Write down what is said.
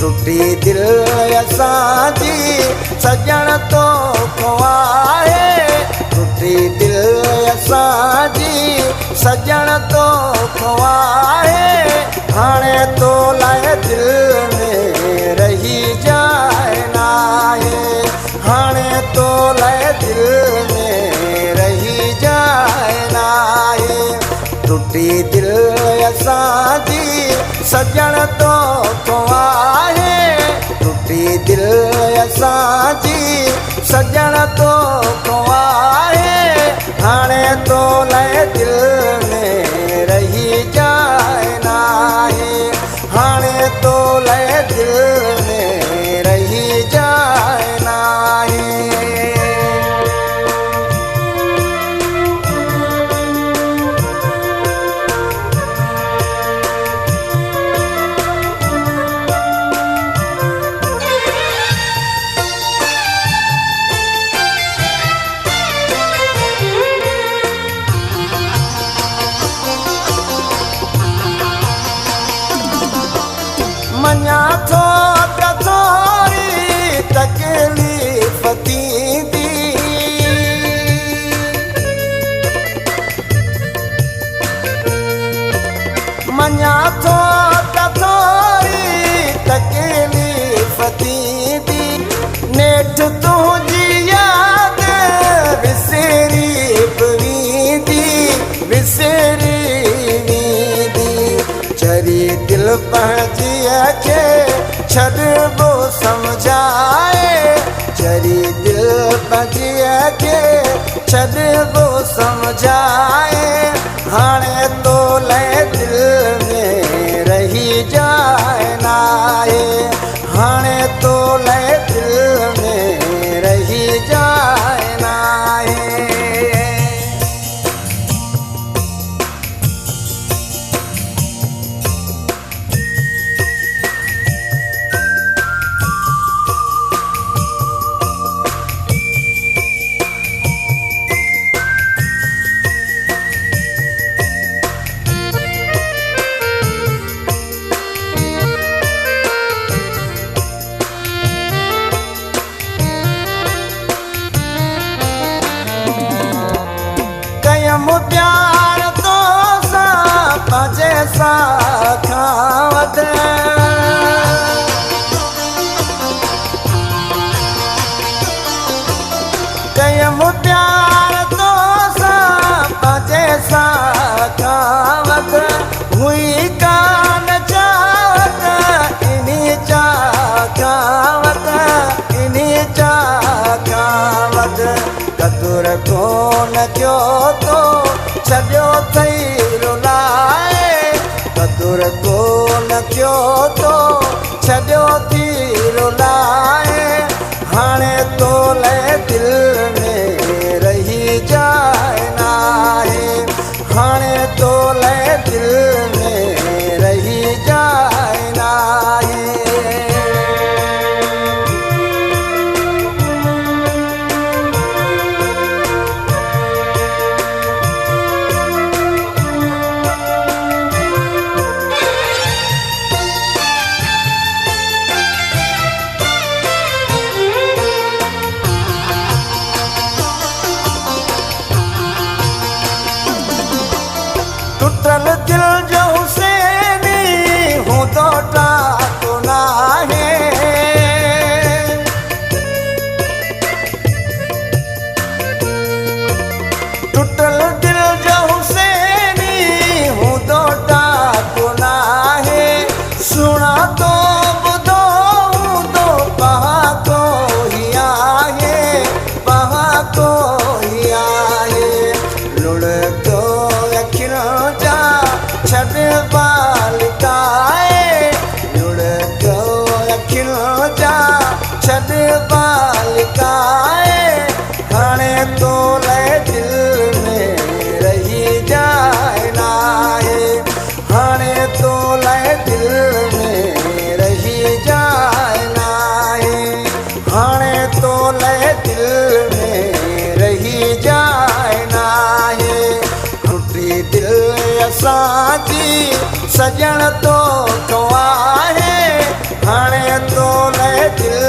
टूटी दिल असांजी सजण तो खुआए, टूटी दिल असांजी सजण तो खुआए, हाणे तो लाए दिल में रही जाए नाहे, हाणे तो लाए दिल में रही जाए नाहे। टूटी दिल असांजी सजण तो खुआए, टूटी दिल असांजी सजण तो खुआए, हाणे तो लाए दिल में रही जाए नाहे, हाणे तो लाए दिल में रही जाए नाहे। मञा थो त थोरी तकलीफ़ थींदी, मञा थो त थोरी तकलीफ़ थींदी, नेठ तुंहिंजी यादि विसरी वेंदी, विसरी वेंदी, चरी दिल पंहिंजी खे छॾिबो सम्झाए, चरी दिल पंहिंजी खे छॾिबो सम्झाए, हाणे तो लाए दिल में रही जाए नाहे, हाणे तो लाए दिल में रही जाए नाहे। प्यार तो सां पंहिंजे सां खावत, कयमि प्यार तो सां पंहिंजे सां खावत, हुई कान चाहत इन्ही चा खावत, इन्ही चा खावत, कदुर कोन कयो तो छॾियो अथई रुलाए, कदुर कोन कयो तो छॾियो थी रुलाए, हाणे तो लाए दिल में रही जाए नाहे, हाणे तो लाए दिल में रही जाए नाहे। टूटल दिल जो हुसैनी हूँ तो टाको नाहे, टूटल दिल जो हुसैनी हूँ तो टाको नाहे, सुना तो ॿुधो हूं तो पहाको ही आहे, पहाको ही आहे, लुढ़को अखियों जा छॾ बालिकाए, लुढ़ जी सजण तो कवाहे हाणे तो ले दिल